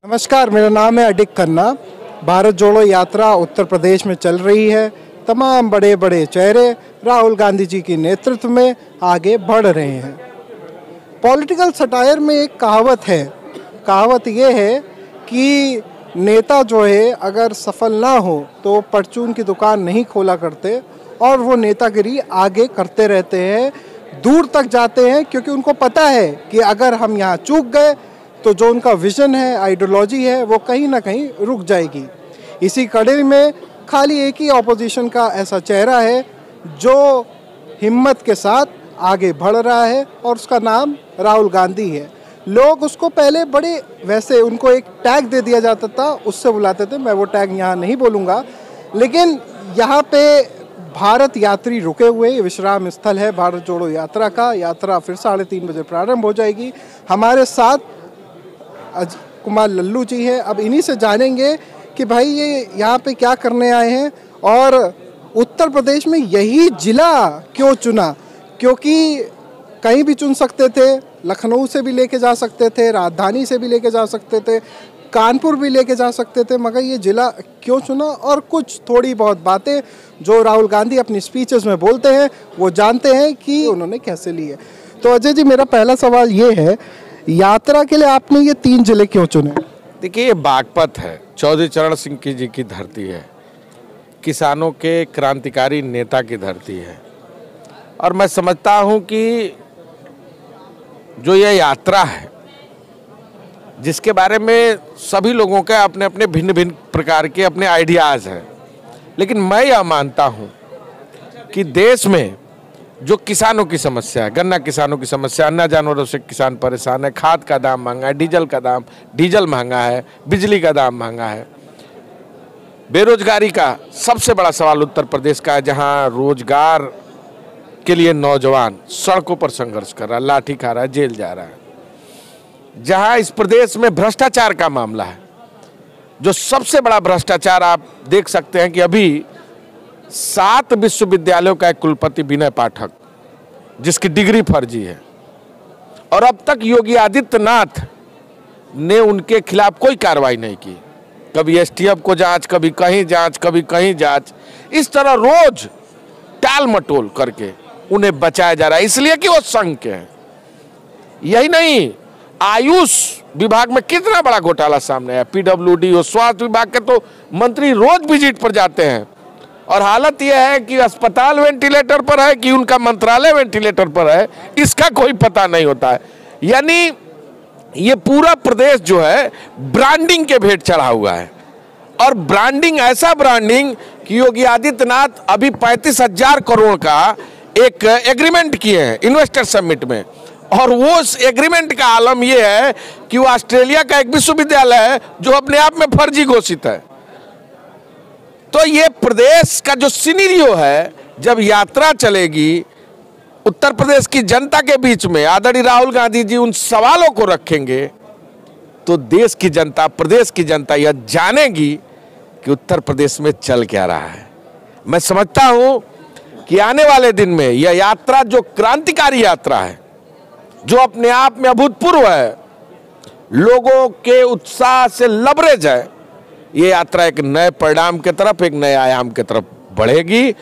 नमस्कार, मेरा नाम है अडिक खन्ना। भारत जोड़ो यात्रा उत्तर प्रदेश में चल रही है। तमाम बड़े बड़े चेहरे राहुल गांधी जी के नेतृत्व में आगे बढ़ रहे हैं। पॉलिटिकल सटायर में एक कहावत है। कहावत ये है कि नेता जो है अगर सफल ना हो तो परचून की दुकान नहीं खोला करते और वो नेतागिरी आगे करते रहते हैं, दूर तक जाते हैं, क्योंकि उनको पता है कि अगर हम यहाँ चूक गए तो जो उनका विजन है, आइडियोलॉजी है, वो कहीं ना कहीं रुक जाएगी। इसी कड़ी में खाली एक ही ऑपोजिशन का ऐसा चेहरा है जो हिम्मत के साथ आगे बढ़ रहा है और उसका नाम राहुल गांधी है। लोग उसको पहले बड़े वैसे उनको एक टैग दे दिया जाता था, उससे बुलाते थे। मैं वो टैग यहाँ नहीं बोलूँगा, लेकिन यहाँ पे भारत यात्री रुके हुए, ये विश्राम स्थल है भारत जोड़ो यात्रा का। यात्रा फिर 3:30 बजे प्रारंभ हो जाएगी। हमारे साथ कुमार लल्लू जी है। अब इन्हीं से जानेंगे कि भाई ये यहाँ पे क्या करने आए हैं और उत्तर प्रदेश में यही जिला क्यों चुना, क्योंकि कहीं भी चुन सकते थे, लखनऊ से भी लेके जा सकते थे, राजधानी से भी लेके जा सकते थे, कानपुर भी लेके जा सकते थे, मगर ये जिला क्यों चुना और कुछ थोड़ी बहुत बातें जो राहुल गांधी अपनी स्पीचेस में बोलते हैं वो जानते हैं कि उन्होंने कैसे ली है। तो अजय जी, मेरा पहला सवाल ये है, यात्रा के लिए आपने ये 3 जिले क्यों चुने? देखिए, ये बागपत है, चौधरी चरण सिंह जी की धरती है, किसानों के क्रांतिकारी नेता की धरती है। और मैं समझता हूँ कि जो ये यात्रा है, जिसके बारे में सभी लोगों के अपने अपने भिन्न भिन्न प्रकार के अपने आइडियाज़ हैं, लेकिन मैं यह मानता हूँ कि देश में जो किसानों की समस्या है, गन्ना किसानों की समस्या, अन्य जानवरों से किसान परेशान है, खाद का दाम महंगा है, डीजल महंगा है, बिजली का दाम महंगा है, बेरोजगारी का सबसे बड़ा सवाल उत्तर प्रदेश का है, जहां रोजगार के लिए नौजवान सड़कों पर संघर्ष कर रहा है, लाठी खा रहा है, जेल जा रहा है, जहां इस प्रदेश में भ्रष्टाचार का मामला है, जो सबसे बड़ा भ्रष्टाचार आप देख सकते हैं कि अभी 7 विश्वविद्यालयों का एक कुलपति विनय पाठक, जिसकी डिग्री फर्जी है, और अब तक योगी आदित्यनाथ ने उनके खिलाफ कोई कार्रवाई नहीं की। कभी एसटीएफ को जांच, कभी कहीं जांच, कभी कहीं जांच, इस तरह रोज टाल मटोल करके उन्हें बचाया जा रहा है, इसलिए कि वो संघ के हैं। यही नहीं, आयुष विभाग में कितना बड़ा घोटाला सामने आया, पीडब्ल्यूडी और स्वास्थ्य विभाग के तो मंत्री रोज विजिट पर जाते हैं, और हालत यह है कि अस्पताल वेंटिलेटर पर है कि उनका मंत्रालय वेंटिलेटर पर है, इसका कोई पता नहीं होता है। यानी ये पूरा प्रदेश जो है ब्रांडिंग के भेंट चढ़ा हुआ है, और ब्रांडिंग ऐसा ब्रांडिंग कि योगी आदित्यनाथ अभी 35,000 करोड़ का एक एग्रीमेंट किए हैं इन्वेस्टर समिट में, और वो एग्रीमेंट का आलम यह है कि वो ऑस्ट्रेलिया का एक विश्वविद्यालय है जो अपने आप में फर्जी घोषित है। तो ये प्रदेश का जो सिनेरियो है, जब यात्रा चलेगी उत्तर प्रदेश की जनता के बीच में, आदरणीय राहुल गांधी जी उन सवालों को रखेंगे, तो देश की जनता, प्रदेश की जनता यह जानेगी कि उत्तर प्रदेश में चल क्या रहा है। मैं समझता हूं कि आने वाले दिन में यह यात्रा जो क्रांतिकारी यात्रा है, जो अपने आप में अभूतपूर्व है, लोगों के उत्साह से लबरेज है, ये यात्रा एक नए परिणाम की तरफ, एक नए आयाम की तरफ बढ़ेगी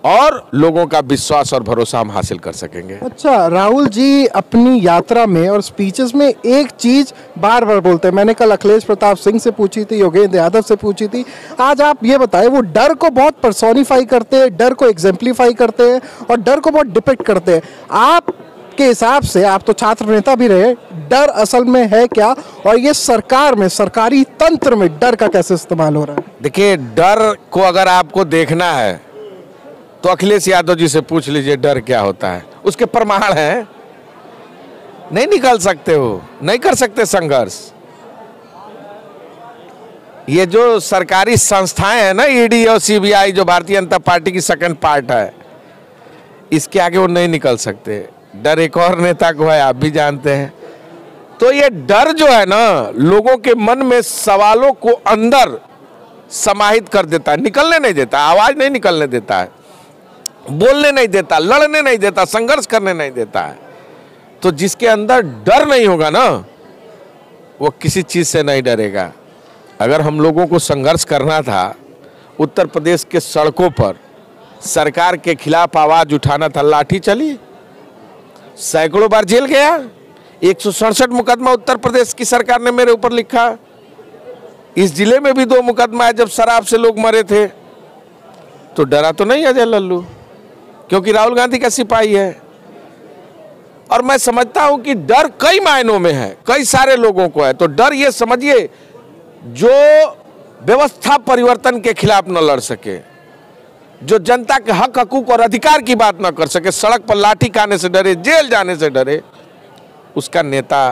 और लोगों का विश्वास और भरोसा हम हासिल कर सकेंगे। अच्छा, राहुल जी अपनी यात्रा में और स्पीचेस में एक चीज बार बार बोलते हैं। मैंने कल अखिलेश प्रताप सिंह से पूछी थी, योगेंद्र यादव से पूछी थी, आज आप ये बताएं। वो डर को बहुत पर्सोनिफाई करते हैं, डर को एग्जेम्पलीफाई करते हैं और डर को बहुत डिपिक्ट करते हैं। आप के हिसाब से, आप तो छात्र नेता भी रहे, डर असल में है क्या, और ये सरकार में, सरकारी तंत्र में डर का कैसे इस्तेमाल हो रहा है? देखिए, डर को अगर आपको देखना है तो अखिलेश यादव जी से पूछ लीजिए डर क्या होता है। उसके प्रमाण हैं, नहीं निकल सकते हो, नहीं कर सकते संघर्ष। ये जो सरकारी संस्थाएं हैं ना, ईडी और सीबीआई, जो भारतीय जनता पार्टी की सेकंड पार्ट है, इसके आगे वो नहीं निकल सकते। डर एक और नेता को है, आप भी जानते हैं। तो ये डर जो है ना, लोगों के मन में सवालों को अंदर समाहित कर देता है, निकलने नहीं देता, आवाज नहीं निकलने देता है, बोलने नहीं देता, लड़ने नहीं देता, संघर्ष करने नहीं देता है। तो जिसके अंदर डर नहीं होगा ना, वो किसी चीज़ से नहीं डरेगा। अगर हम लोगों को संघर्ष करना था, उत्तर प्रदेश के सड़कों पर सरकार के खिलाफ आवाज़ उठाना था, लाठी चली, सैकड़ों बार जेल गया। 167 मुकदमा उत्तर प्रदेश की सरकार ने मेरे ऊपर लिखा। इस जिले में भी 2 मुकदमा है जब शराब से लोग मरे थे। तो डरा तो नहीं अजय लल्लू, क्योंकि राहुल गांधी का सिपाही है। और मैं समझता हूं कि डर कई मायनों में है, कई सारे लोगों को है। तो डर ये समझिए जो व्यवस्था परिवर्तन के खिलाफ न लड़ सके, जो जनता के हक हकूक और अधिकार की बात न कर सके, सड़क पर लाठी खाने से डरे, जेल जाने से डरे, उसका नेता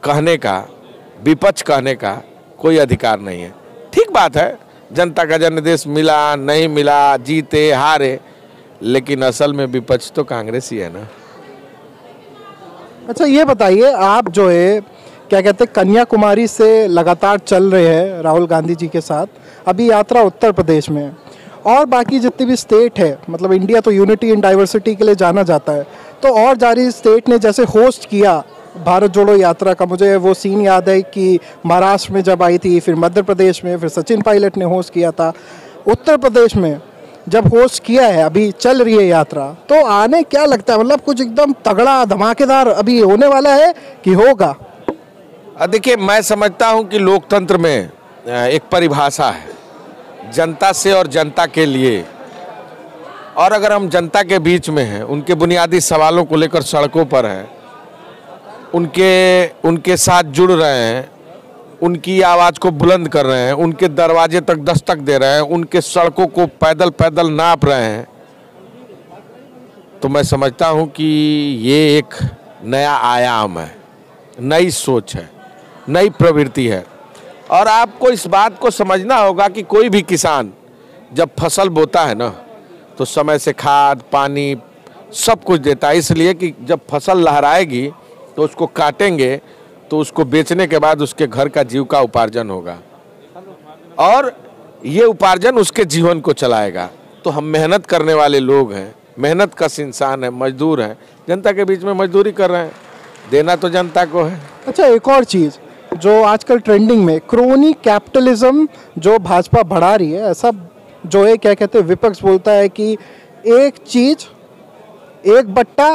कहने का, विपक्ष कहने का कोई अधिकार नहीं है। ठीक बात है, जनता का जनादेश मिला नहीं मिला, जीते हारे, लेकिन असल में विपक्ष तो कांग्रेस ही है ना। अच्छा ये बताइए, आप जो है क्या कहते हैं कन्याकुमारी से लगातार चल रहे हैं राहुल गांधी जी के साथ, अभी यात्रा उत्तर प्रदेश में है और बाकी जितनी भी स्टेट है, मतलब इंडिया तो यूनिटी इन डाइवर्सिटी के लिए जाना जाता है, तो और जारी स्टेट ने जैसे होस्ट किया भारत जोड़ो यात्रा का। मुझे वो सीन याद है कि महाराष्ट्र में जब आई थी, फिर मध्य प्रदेश में, फिर सचिन पायलट ने होस्ट किया था। उत्तर प्रदेश में जब होस्ट किया है, अभी चल रही है यात्रा, तो आने क्या लगता है, मतलब कुछ एकदम तगड़ा धमाकेदार अभी होने वाला है कि होगा? देखिए, मैं समझता हूं कि लोकतंत्र में एक परिभाषा है, जनता से और जनता के लिए। और अगर हम जनता के बीच में हैं, उनके बुनियादी सवालों को लेकर सड़कों पर हैं, उनके साथ जुड़ रहे हैं, उनकी आवाज़ को बुलंद कर रहे हैं, उनके दरवाजे तक दस्तक दे रहे हैं, उनके सड़कों को पैदल पैदल नाप रहे हैं, तो मैं समझता हूं कि ये एक नया आयाम है, नई सोच है, नई प्रवृत्ति है। और आपको इस बात को समझना होगा कि कोई भी किसान जब फसल बोता है ना, तो समय से खाद पानी सब कुछ देता है, इसलिए कि जब फसल लहराएगी तो उसको काटेंगे, तो उसको बेचने के बाद उसके घर का जीव का उपार्जन होगा और ये उपार्जन उसके जीवन को चलाएगा। तो हम मेहनत करने वाले लोग हैं, मेहनत कश इंसान है, मजदूर हैं, जनता के बीच में मजदूरी कर रहे हैं, देना तो जनता को है। अच्छा, एक और चीज़ जो आजकल ट्रेंडिंग में, क्रोनी कैपिटलिज्म जो भाजपा बढ़ा रही है, ऐसा जो है क्या कहते हैं विपक्ष बोलता है कि एक चीज़ एक बट्टा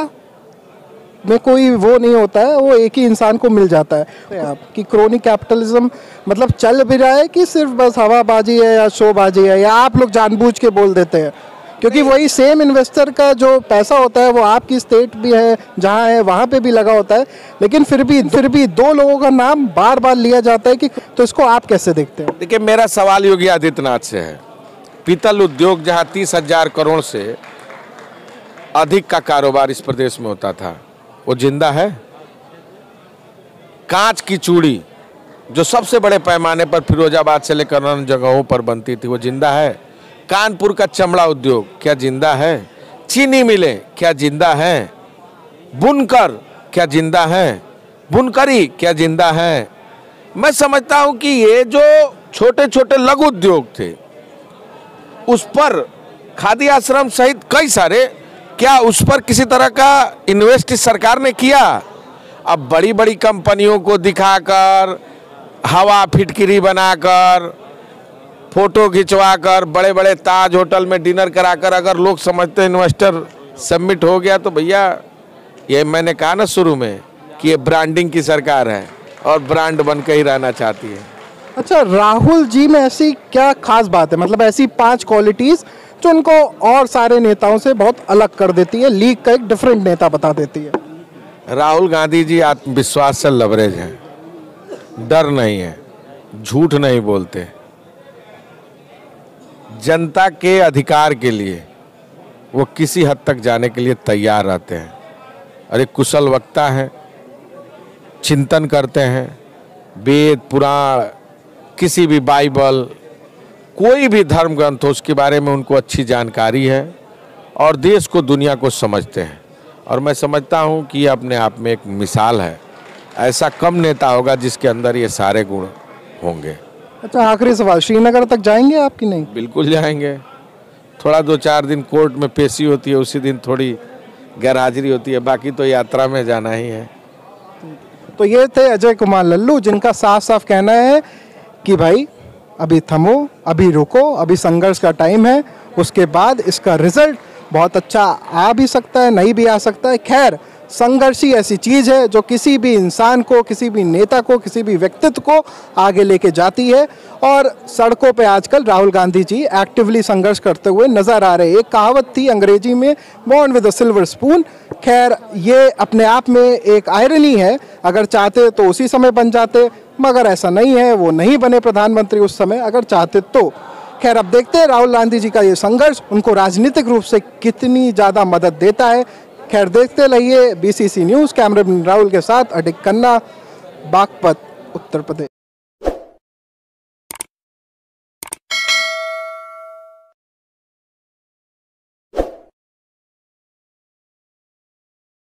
में कोई वो नहीं होता है, वो एक ही इंसान को मिल जाता है। आप कि क्रोनी कैपिटलिज्म मतलब चल भी रहा है कि सिर्फ बस हवाबाजी है या शोबाजी है, या आप लोग जानबूझ के बोल देते हैं? क्योंकि वही सेम इन्वेस्टर का जो पैसा होता है वो आपकी स्टेट भी है जहाँ है वहाँ पे भी लगा होता है, लेकिन फिर भी 2 लोगों का नाम बार बार लिया जाता है कि, तो इसको आप कैसे देखते हैं? देखिए, मेरा सवाल योगी आदित्यनाथ से है। पीतल उद्योग जहाँ 30,000 करोड़ से अधिक का कारोबार इस प्रदेश में होता था, वो जिंदा है? कांच की चूड़ी जो सबसे बड़े पैमाने पर फिरोजाबाद से लेकर अन्य जगहों पर बनती थी, वो जिंदा है? कानपुर का चमड़ा उद्योग क्या जिंदा है? चीनी मिलें क्या जिंदा है? बुनकर क्या जिंदा है? बुनकरी क्या जिंदा है? मैं समझता हूं कि ये जो छोटे छोटे लघु उद्योग थे, उस पर खादी आश्रम सहित कई सारे, क्या उस पर किसी तरह का इन्वेस्ट सरकार ने किया? अब बड़ी बड़ी कंपनियों को दिखाकर, हवा फिटकिरी बनाकर, फोटो खिंचवाकर, बड़े बड़े ताज होटल में डिनर कराकर अगर लोग समझते हैं इन्वेस्टर सबमिट हो गया, तो भैया ये मैंने कहा ना शुरू में कि ये ब्रांडिंग की सरकार है और ब्रांड बन के ही रहना चाहती है। अच्छा, राहुल जी में ऐसी क्या खास बात है, मतलब ऐसी 5 क्वालिटीज़ जो उनको और सारे नेताओं से बहुत अलग कर देती है, लीग का एक डिफरेंट नेता बता देती है? राहुल गांधी जी आत्मविश्वास से लबरेज हैं, डर नहीं है, झूठ नहीं बोलते, जनता के अधिकार के लिए वो किसी हद तक जाने के लिए तैयार रहते हैं। अरे कुशल वक्ता हैं, चिंतन करते हैं, वेद पुराण, किसी भी बाइबल, कोई भी धर्म ग्रंथ हो उसके बारे में उनको अच्छी जानकारी है और देश को दुनिया को समझते हैं। और मैं समझता हूं कि ये अपने आप में एक मिसाल है। ऐसा कम नेता होगा जिसके अंदर ये सारे गुण होंगे। अच्छा, आखिरी सवाल, श्रीनगर तक जाएंगे आप कि नहीं? बिल्कुल जाएंगे। थोड़ा 2-4 दिन कोर्ट में पेशी होती है, उसी दिन थोड़ी गैरहाजिरी होती है, बाकी तो यात्रा में जाना ही है। तो ये थे अजय कुमार लल्लू, जिनका साफ साफ कहना है कि भाई अभी थमो, अभी रुको, अभी संघर्ष का टाइम है, उसके बाद इसका रिजल्ट बहुत अच्छा आ भी सकता है, नहीं भी आ सकता है। खैर, संघर्ष ही ऐसी चीज़ है जो किसी भी इंसान को, किसी भी नेता को, किसी भी व्यक्तित्व को आगे लेके जाती है। और सड़कों पे आजकल राहुल गांधी जी एक्टिवली संघर्ष करते हुए नज़र आ रहे हैं। एक कहावत थी अंग्रेजी में, born with a silver spoon. खैर, ये अपने आप में एक आयरनी है। अगर चाहते तो उसी समय बन जाते, मगर ऐसा नहीं है, वो नहीं बने प्रधानमंत्री उस समय, अगर चाहते तो। खैर, अब देखते हैं राहुल गांधी जी का ये संघर्ष उनको राजनीतिक रूप से कितनी ज़्यादा मदद देता है। खैर, देखते रहिए BCC न्यूज़। कैमरामैन राहुल के साथ अडिक खन्ना, बागपत, उत्तर प्रदेश।